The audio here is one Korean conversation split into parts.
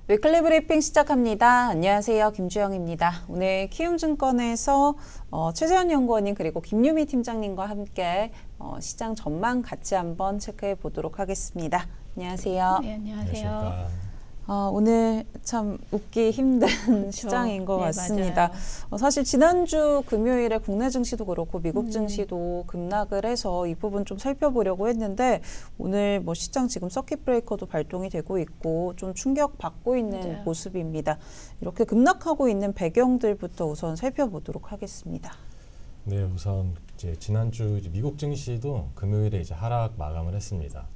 위클리 브리핑 시작합니다. 안녕하세요. 김주영입니다. 오늘 키움증권에서 최재현 연구원님 그리고 김유미 팀장님과 함께 시장 전망 같이 한번 체크해 보도록 하겠습니다. 안녕하세요. 네, 안녕하세요. 안녕하십니까. 오늘 참 웃기 힘든 그렇죠. 시장인 것 네, 같습니다. 사실 지난주 금요일에 국내 증시도 그렇고 미국 음. 증시도 급락을 해서 이 부분 좀 살펴보려고 했는데 오늘 뭐 시장 지금 서킷 브레이커도 발동이 되고 있고 좀 충격받고 있는 맞아요. 모습입니다. 이렇게 급락하고 있는 배경들부터 우선 살펴보도록 하겠습니다. 네, 우선 이제 지난주 미국 증시도 금요일에 이제 하락 마감을 했습니다.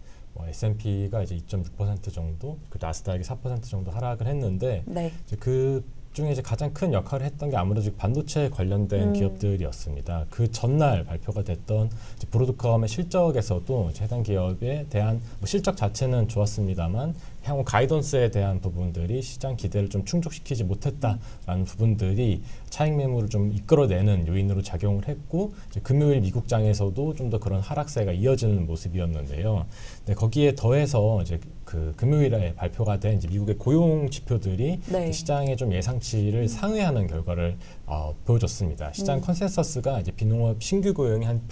S&P가 이제 2.6% 정도, 그 나스닥이 4% 정도 하락을 했는데, 네. 이제 그 중에 이제 가장 큰 역할을 했던 게 아무래도 반도체 관련된 기업들이었습니다. 그 전날 발표가 됐던 이제 브로드컴의 실적에서도 이제 해당 기업에 대한 뭐 실적 자체는 좋았습니다만 향후 가이던스에 대한 부분들이 시장 기대를 좀 충족시키지 못했다라는 부분들이 차익 매물을 좀 이끌어내는 요인으로 작용을 했고, 이제 금요일 미국장에서도 좀 더 그런 하락세가 이어지는 모습이었는데요. 네, 거기에 더해서 이제 그 금요일에 발표가 된 이제 미국의 고용 지표들이 네. 시장의 좀 예상치를 상회하는 결과를 보여줬습니다. 시장 컨센서스가 이제 비농업 신규 고용이 한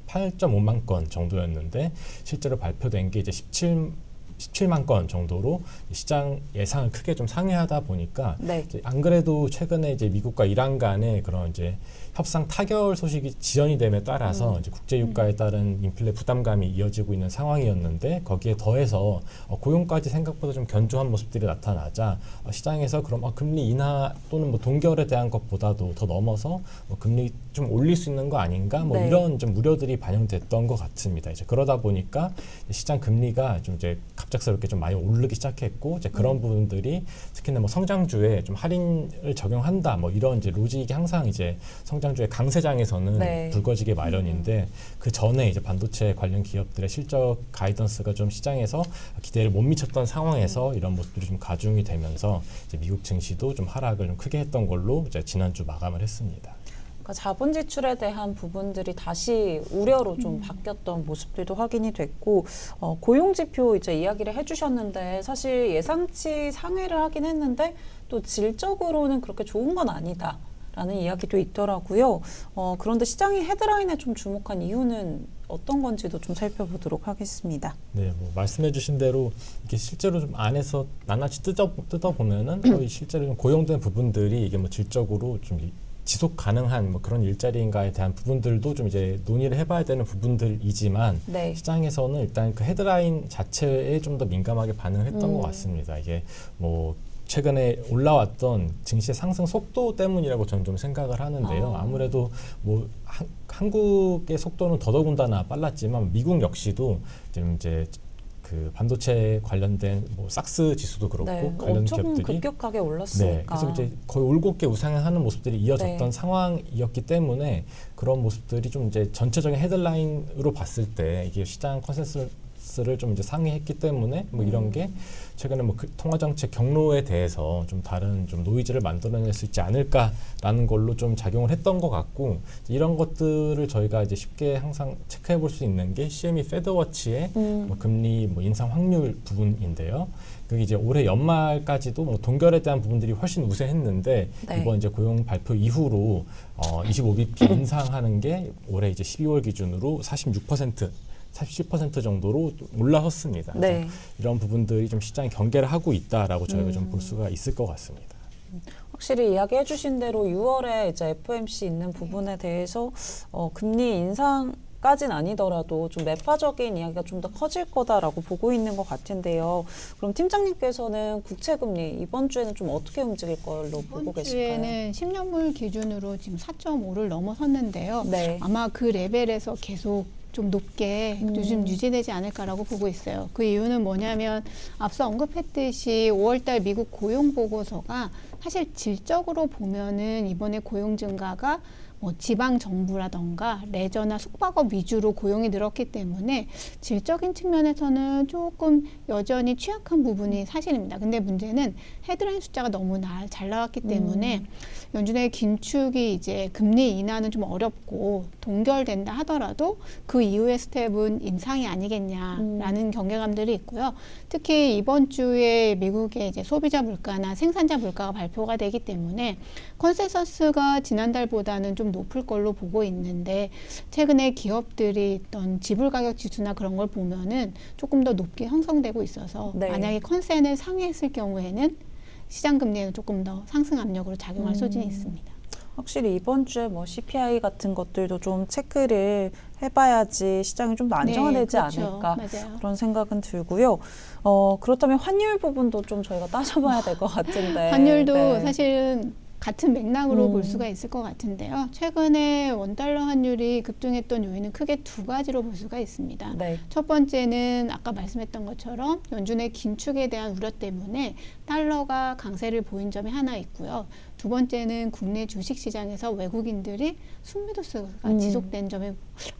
8.5만 건 정도였는데 실제로 발표된 게 이제 17만 건 정도로 시장 예상을 크게 좀 상회하다 보니까 네. 이제 안 그래도 최근에 이제 미국과 이란 간의 그런 이제 협상 타결 소식이 지연이 됨에 따라서 이제 국제 유가에 따른 인플레 부담감이 이어지고 있는 상황이었는데 거기에 더해서 고용까지 생각보다 좀 견조한 모습들이 나타나자 시장에서 그럼 금리 인하 또는 뭐 동결에 대한 것보다도 더 넘어서 금리 좀 올릴 수 있는 거 아닌가 뭐 네. 이런 좀 우려들이 반영됐던 것 같습니다. 이제 그러다 보니까 시장 금리가 좀 이제 갑작스럽게 좀 많이 오르기 시작했고 이제 그런 부분들이 특히나 뭐 성장주에 좀 할인을 적용한다 뭐 이런 이제 로직이 항상 이제 성장주의 강세장에서는 네. 불거지게 마련인데 그 전에 이제 반도체 관련 기업들의 실적 가이던스가 좀 시장에서 기대를 못 미쳤던 상황에서 이런 모습들이 좀 가중이 되면서 이제 미국 증시도 좀 하락을 좀 크게 했던 걸로 이제 지난주 마감을 했습니다. 그러니까 자본 지출에 대한 부분들이 다시 우려로 좀 바뀌었던 모습들도 확인이 됐고 고용 지표 이제 이야기를 해주셨는데 사실 예상치 상회를 하긴 했는데 또 질적으로는 그렇게 좋은 건 아니다라는 이야기도 있더라고요. 그런데 시장이 헤드라인에 좀 주목한 이유는 어떤 건지도 좀 살펴보도록 하겠습니다. 네, 뭐 말씀해주신 대로 이게 실제로 좀 안에서 낱낱이 뜯어 보면은 거의 실제로 좀 고용된 부분들이 이게 뭐 질적으로 좀 지속 가능한 뭐 그런 일자리인가에 대한 부분들도 좀 이제 논의를 해봐야 되는 부분들이지만 네. 시장에서는 일단 그 헤드라인 자체에 좀 더 민감하게 반응했던 것 같습니다. 이게 뭐 최근에 올라왔던 증시의 상승 속도 때문이라고 저는 좀 생각을 하는데요. 아무래도 뭐 한국의 속도는 더더군다나 빨랐지만 미국 역시도 지금 이제 그 반도체 관련된 뭐 삭스 지수도 그렇고 네, 관련 엄청 기업들이 급격하게 올랐으니까. 네, 그래서 이제 거의 올곧게 우상향하는 모습들이 이어졌던 네. 상황이었기 때문에 그런 모습들이 좀 이제 전체적인 헤드라인으로 봤을 때 이게 시장 컨센서스를 좀 이제 상회했기 때문에 뭐 이런 게 최근에 뭐 통화정책 경로에 대해서 좀 다른 좀 노이즈를 만들어낼 수 있지 않을까라는 걸로 좀 작용을 했던 것 같고 이런 것들을 저희가 이제 쉽게 항상 체크해 볼 수 있는 게 CME 패드워치의 뭐 금리 뭐 인상 확률 부분인데요. 그게 이제 올해 연말까지도 뭐 동결에 대한 부분들이 훨씬 우세했는데 네. 이번 이제 고용 발표 이후로 25bp 인상하는 게 올해 이제 12월 기준으로 47% 정도로 올라섰습니다. 네. 그래서 이런 부분들이 좀 시장이 경계를 하고 있다라고 저희가 좀 볼 수가 있을 것 같습니다. 확실히 이야기해 주신 대로 6월에 이제 FOMC 있는 부분에 대해서 금리 인상까지는 아니더라도 좀 매파적인 이야기가 좀 더 커질 거다라고 보고 있는 것 같은데요. 그럼 팀장님께서는 국채금리 이번 주에는 좀 어떻게 움직일 걸로 보고 이번 계실까요? 주에는 10년물 기준으로 지금 4.5를 넘어섰는데요. 네. 아마 그 레벨에서 계속 좀 높게 요즘 유지되지 않을까라고 보고 있어요. 그 이유는 뭐냐면 앞서 언급했듯이 5월달 미국 고용 보고서가 사실 질적으로 보면은 이번에 고용 증가가 뭐 지방 정부라던가 레저나 숙박업 위주로 고용이 늘었기 때문에 질적인 측면에서는 조금 여전히 취약한 부분이 사실입니다. 근데 문제는 헤드라인 숫자가 너무 잘 나왔기 때문에 연준의 긴축이 이제 금리 인하는 좀 어렵고 동결된다 하더라도 그 이후의 스텝은 인상이 아니겠냐라는 경계감들이 있고요. 특히 이번 주에 미국의 이제 소비자 물가나 생산자 물가가 발표가 되기 때문에 컨센서스가 지난달보다는 좀 높을 걸로 보고 있는데 최근에 기업들이 어떤 지불 가격 지수나 그런 걸 보면은 조금 더 높게 형성되고 있어서 네. 만약에 컨센을 상회했을 경우에는 시장 금리에는 조금 더 상승 압력으로 작용할 소진이 있습니다. 확실히 이번 주에 뭐 CPI 같은 것들도 좀 체크를 해봐야지 시장이 좀 더 안정화되지 그렇죠. 않을까 맞아요. 그런 생각은 들고요. 그렇다면 환율 부분도 좀 저희가 따져봐야 될 것 같은데. 환율도 네. 사실은 같은 맥락으로 볼 수가 있을 것 같은데요. 최근에 원달러 환율이 급등했던 요인은 크게 두 가지로 볼 수가 있습니다. 네. 첫 번째는 아까 말씀했던 것처럼 연준의 긴축에 대한 우려 때문에 달러가 강세를 보인 점이 하나 있고요. 두 번째는 국내 주식시장에서 외국인들이 순매도수가 지속된 점이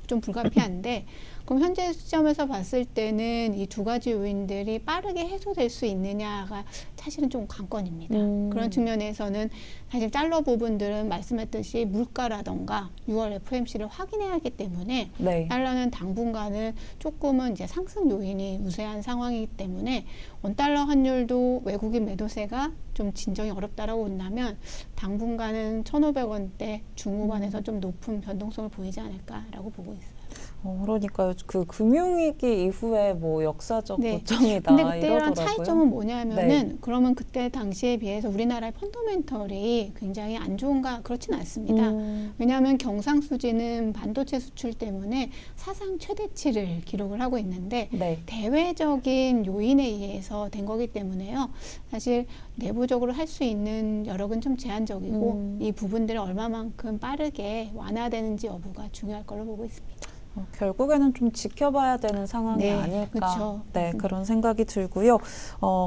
좀 불가피한데 그럼 현재 시점에서 봤을 때는 이 두 가지 요인들이 빠르게 해소될 수 있느냐가 사실은 좀 관건입니다. 그런 측면에서는 사실 달러 부분들은 말씀했듯이 물가라던가 6월 FOMC를 확인해야 하기 때문에 네. 달러는 당분간은 조금은 이제 상승 요인이 우세한 상황이기 때문에 원달러 환율도 외국인 매도세가 좀 진정이 어렵다라고 본다면 당분간은 1,500원대 중후반에서 좀 높은 변동성을 보이지 않을까라고 보고 있어요. 그러니까요. 그 금융위기 이후에 뭐 역사적 네. 고점이다 근데 그때랑 이러더라고요. 차이점은 뭐냐면은 네. 그러면 그때 당시에 비해서 우리나라의 펀더멘털이 굉장히 안 좋은가 그렇진 않습니다. 왜냐하면 경상수지는 반도체 수출 때문에 사상 최대치를 기록을 하고 있는데 네. 대외적인 요인에 의해서 된 거기 때문에요. 사실 내부적으로 할 수 있는 여력은 좀 제한적이고 이 부분들을 얼마만큼 빠르게 완화되는지 여부가 중요할 걸로 보고 있습니다. 결국에는 좀 지켜봐야 되는 상황이 네, 아닐까. 그렇죠. 네, 맞습니다. 그런 생각이 들고요.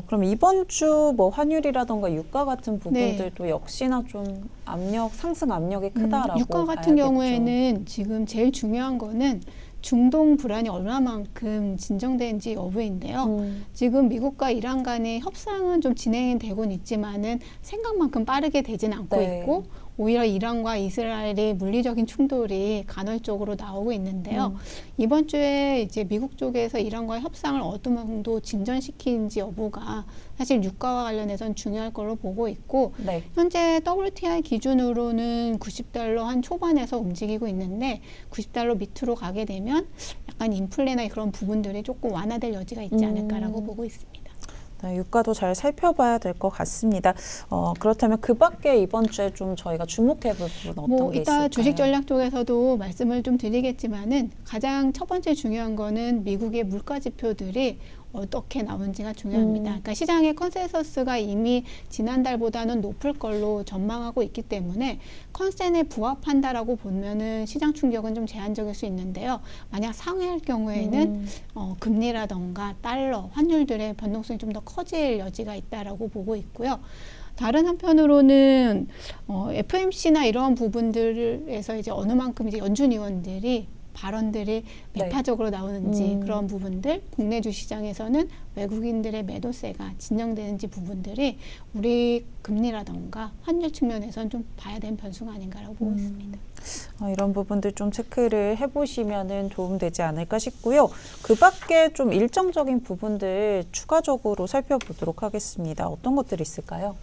그럼 이번 주 뭐 환율이라던가 유가 같은 부분들도 역시나 좀 상승 압력이 크다라고 유가 같은 봐야겠죠. 경우에는 지금 제일 중요한 거는 중동 불안이 얼마만큼 진정되는지 여부인데요. 지금 미국과 이란 간의 협상은 좀 진행이 되곤 있지만은 생각만큼 빠르게 되진 않고 네. 있고 오히려 이란과 이스라엘의 물리적인 충돌이 간헐적으로 나오고 있는데요. 이번 주에 이제 미국 쪽에서 이란과의 협상을 어느 정도 진전시키는지 여부가 사실 유가와 관련해서는 중요할 걸로 보고 있고 네. 현재 WTI 기준으로는 90달러 한 초반에서 움직이고 있는데 90달러 밑으로 가게 되면 약간 인플레나 그런 부분들이 조금 완화될 여지가 있지 않을까라고 보고 있습니다. 네, 유가도 잘 살펴봐야 될 것 같습니다. 그렇다면 그 밖에 이번 주에 좀 저희가 주목해 볼 부분 어떤 게 이따 있을까요? 주식 전략 쪽에서도 말씀을 좀 드리겠지만은 가장 첫 번째 중요한 거는 미국의 물가 지표들이 어떻게 나오는지가 중요합니다. 그러니까 시장의 컨센서스가 이미 지난달보다는 높을 걸로 전망하고 있기 때문에 컨센에 부합한다라고 보면은 시장 충격은 좀 제한적일 수 있는데요. 만약 상회할 경우에는 금리라던가 달러, 환율들의 변동성이 좀 더 커질 여지가 있다라고 보고 있고요. 다른 한편으로는 FMC나 이런 부분들에서 이제 어느 만큼 이제 연준 의원들이 발언들이 네. 매파적으로 나오는지 그런 부분들, 국내 주시장에서는 외국인들의 매도세가 진정되는지 부분들이 우리 금리라던가 환율 측면에서는 좀 봐야 되는 변수가 아닌가라고 보고 있습니다. 이런 부분들 좀 체크를 해보시면은 도움되지 않을까 싶고요. 그 밖에 좀 일정적인 부분들 추가적으로 살펴보도록 하겠습니다. 어떤 것들이 있을까요?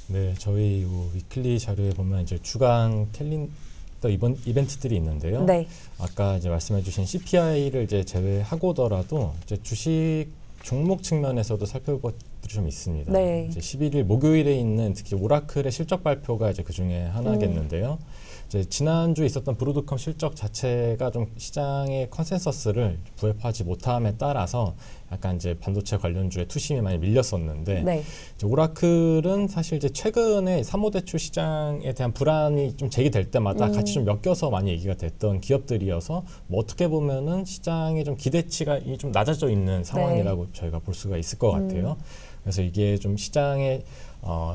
네, 저희 위클리 자료에 보면 이제 주간 이번 이벤트들이 있는데요. 네. 아까 이제 말씀해주신 CPI를 이제 제외하고더라도 이제 주식 종목 측면에서도 살펴볼 것들이 좀 있습니다. 네. 이제 11일 목요일에 있는 특히 오라클의 실적 발표가 이제 그 중에 하나겠는데요. 이제 지난주 있었던 브로드컴 실적 자체가 좀 시장의 컨센서스를 부합하지 못함에 따라서 약간 이제 반도체 관련주에 투심이 많이 밀렸었는데 네. 이제 오라클은 사실 이제 최근에 사모대출 시장에 대한 불안이 좀 제기될 때마다 같이 좀 엮여서 많이 얘기가 됐던 기업들이어서 뭐 어떻게 보면은 시장의 좀 기대치가 좀 낮아져 있는 상황이라고 저희가 볼 수가 있을 것 같아요. 그래서 이게 좀 시장의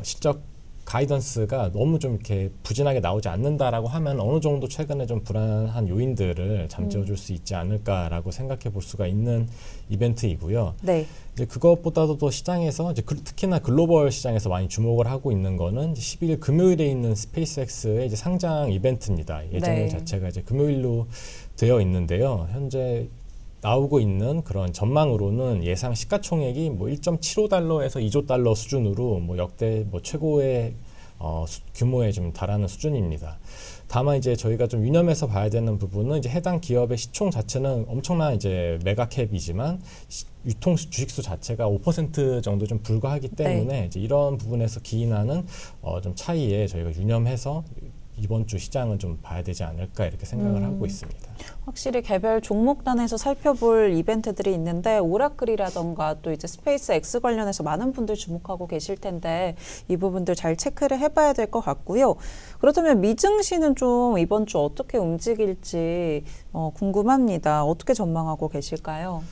실적 가이던스가 너무 좀 이렇게 부진하게 나오지 않는다라고 하면 어느 정도 최근에 좀 불안한 요인들을 잠재워줄 수 있지 않을까라고 생각해 볼 수가 있는 이벤트이고요. 네. 이제 그것보다도 더 시장에서 이제 특히나 글로벌 시장에서 많이 주목을 하고 있는 거는 12일 금요일에 있는 스페이스X의 이제 상장 이벤트입니다. 예정 네. 자체가 이제 금요일로 되어 있는데요. 현재 나오고 있는 그런 전망으로는 예상 시가총액이 뭐 1.75달러에서 2조 달러 수준으로 뭐 역대 뭐 최고의 규모에 좀 달하는 수준입니다. 다만 이제 저희가 좀 유념해서 봐야 되는 부분은 이제 해당 기업의 시총 자체는 엄청난 이제 메가캡이지만 유통 주식수 자체가 5% 정도 좀 불과하기 때문에 이제 이런 부분에서 기인하는 좀 차이에 저희가 유념해서 이번 주 시장은 좀 봐야 되지 않을까 이렇게 생각을 하고 있습니다. 확실히 개별 종목단에서 살펴볼 이벤트들이 있는데 오라클이라던가 또 이제 스페이스 X 관련해서 많은 분들 주목하고 계실 텐데 이 부분들 잘 체크를 해봐야 될 것 같고요. 그렇다면 미증시는 좀 이번 주 어떻게 움직일지 궁금합니다. 어떻게 전망하고 계실까요?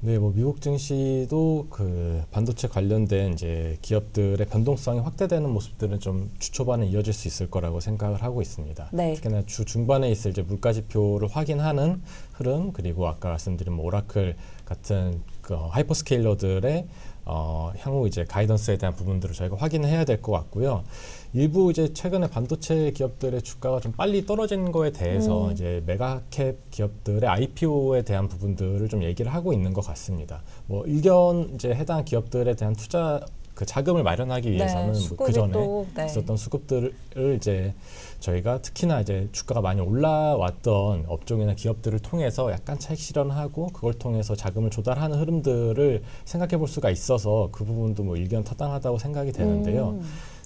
네, 뭐 미국 증시도 그 반도체 관련된 이제 기업들의 변동성이 확대되는 모습들은 좀 주 초반에 이어질 수 있을 거라고 생각을 하고 있습니다. 네. 특히나 주 중반에 있을 이제 물가 지표를 확인하는 흐름, 그리고 아까 말씀드린 뭐 오라클 같은 그 하이퍼스케일러들의 향후 이제 가이던스에 대한 부분들을 저희가 확인을 해야 될 것 같고요. 일부 이제 최근에 반도체 기업들의 주가가 좀 빨리 떨어진 거에 대해서 이제 메가캡 기업들의 IPO에 대한 부분들을 좀 얘기를 하고 있는 것 같습니다. 뭐 일견 이제 해당 기업들에 대한 투자 그 자금을 마련하기 위해서는 뭐 그 전에 있었던 수급들을 이제 저희가 특히나 이제 주가가 많이 올라왔던 업종이나 기업들을 통해서 약간 차익 실현하고 그걸 통해서 자금을 조달하는 흐름들을 생각해 볼 수가 있어서 그 부분도 뭐 일견 타당하다고 생각이 되는데요.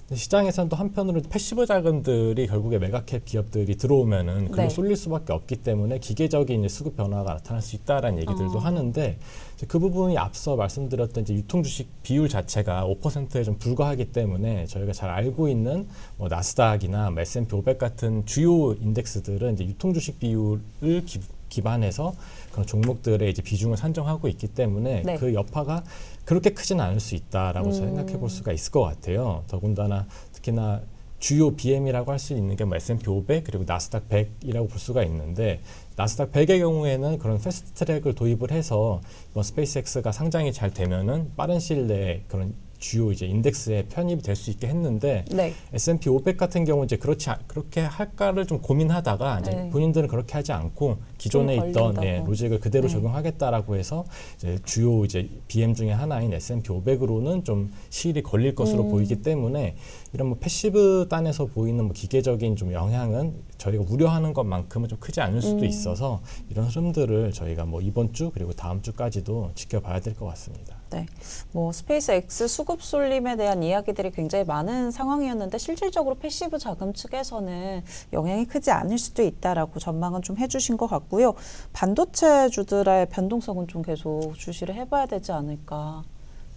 시장에서는 또 한편으로 패시브 자금들이 결국에 메가캡 기업들이 들어오면은 글로 쏠릴 수밖에 없기 때문에 기계적인 이제 수급 변화가 나타날 수 있다라는 얘기들도 하는데 이제 그 부분이 앞서 말씀드렸던 이제 유통 주식 비율 자체가 5%에 좀 불과하기 때문에 저희가 잘 알고 있는 뭐 나스닥이나 뭐 S&P 500 같은 주요 인덱스들은 이제 유통 주식 비율을 기반해서 그런 종목들의 이제 비중을 산정하고 있기 때문에 그 여파가 그렇게 크지는 않을 수 있다라고 생각해 볼 수가 있을 것 같아요. 더군다나 특히나 주요 BM이라고 할 수 있는 게 뭐 S&P 500 그리고 나스닥 100이라고 볼 수가 있는데 나스닥 100의 경우에는 그런 패스트 트랙을 도입을 해서 이번 스페이스X가 상장이 잘 되면은 빠른 시일 내에 그런 주요 이제 인덱스에 편입이 될 수 있게 했는데 S&P 500 같은 경우 이제 그렇게 할까를 좀 고민하다가 이제 본인들은 그렇게 하지 않고 기존에 있던 로직을 그대로 적용하겠다라고 해서 이제 주요 이제 BM 중에 하나인 S&P 500으로는 좀 시일이 걸릴 것으로 보이기 때문에 이런 뭐 패시브 단에서 보이는 뭐 기계적인 좀 영향은 저희가 우려하는 것만큼은 좀 크지 않을 수도 있어서 이런 흐름들을 저희가 뭐 이번 주 그리고 다음 주까지도 지켜봐야 될 것 같습니다. 네, 뭐 스페이스 X 수급 쏠림에 대한 이야기들이 굉장히 많은 상황이었는데 실질적으로 패시브 자금 측에서는 영향이 크지 않을 수도 있다라고 전망은 좀 해주신 것 같고요. 반도체주들의 변동성은 좀 계속 주시를 해봐야 되지 않을까.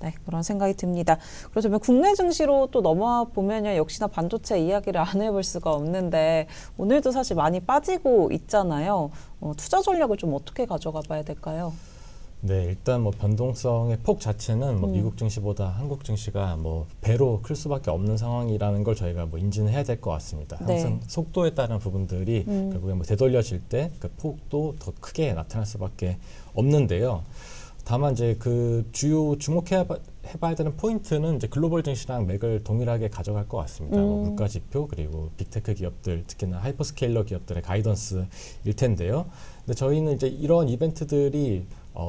네, 그런 생각이 듭니다. 그렇다면 국내 증시로 또 넘어와 보면요, 역시나 반도체 이야기를 안 해볼 수가 없는데 오늘도 사실 많이 빠지고 있잖아요. 투자 전략을 좀 어떻게 가져가 봐야 될까요? 네, 일단 뭐 변동성의 폭 자체는 뭐 미국 증시보다 한국 증시가 뭐 배로 클 수밖에 없는 상황이라는 걸 저희가 뭐 인지는 해야 될 것 같습니다. 항상 속도에 따른 부분들이 결국에 뭐 되돌려질 때 그 폭도 더 크게 나타날 수밖에 없는데요. 다만 이제 그 주요 해봐야 되는 포인트는 이제 글로벌 증시랑 맥을 동일하게 가져갈 것 같습니다. 뭐 물가 지표 그리고 빅테크 기업들 특히나 하이퍼스케일러 기업들의 가이던스일 텐데요. 근데 저희는 이제 이런 이벤트들이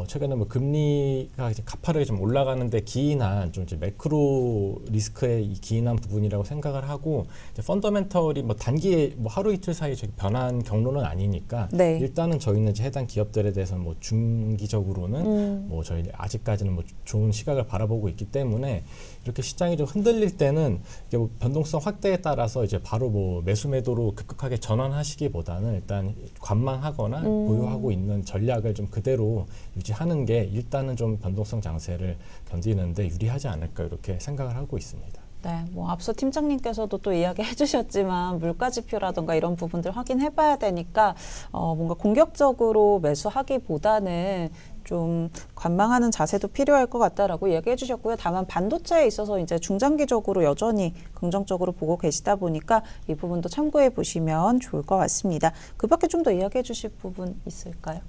최근에 뭐 금리가 이제 가파르게 좀 올라가는데 기인한 좀 이제 매크로 리스크에 기인한 부분이라고 생각을 하고 이제 펀더멘털이 뭐 단기에 뭐 하루 이틀 사이에 변한 경로는 아니니까 일단은 저희는 이제 해당 기업들에 대해서는 뭐 중기적으로는 뭐 저희 아직까지는 뭐 좋은 시각을 바라보고 있기 때문에 이렇게 시장이 좀 흔들릴 때는 이게 뭐 변동성 확대에 따라서 이제 바로 뭐 매수 매도로 급격하게 전환하시기보다는 일단 관망하거나 보유하고 있는 전략을 좀 그대로 유지하는 게 일단은 좀 변동성 장세를 견디는데 유리하지 않을까 이렇게 생각을 하고 있습니다. 네, 뭐 앞서 팀장님께서도 또 이야기해 주셨지만 물가 지표라든가 이런 부분들 확인해 봐야 되니까 뭔가 공격적으로 매수하기보다는 좀 관망하는 자세도 필요할 것 같다라고 이야기해 주셨고요. 다만 반도체에 있어서 이제 중장기적으로 여전히 긍정적으로 보고 계시다 보니까 이 부분도 참고해 보시면 좋을 것 같습니다. 그 밖에 좀 더 이야기해 주실 부분 있을까요?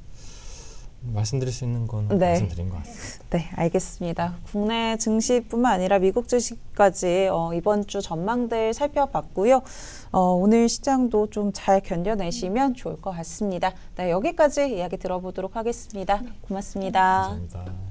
말씀드릴 수 있는 건 네. 말씀드린 것 같습니다. 네, 알겠습니다. 국내 증시뿐만 아니라 미국 증시까지 이번 주 전망들 살펴봤고요. 오늘 시장도 좀 잘 견뎌내시면 좋을 것 같습니다. 네, 여기까지 이야기 들어보도록 하겠습니다. 고맙습니다. 감사합니다.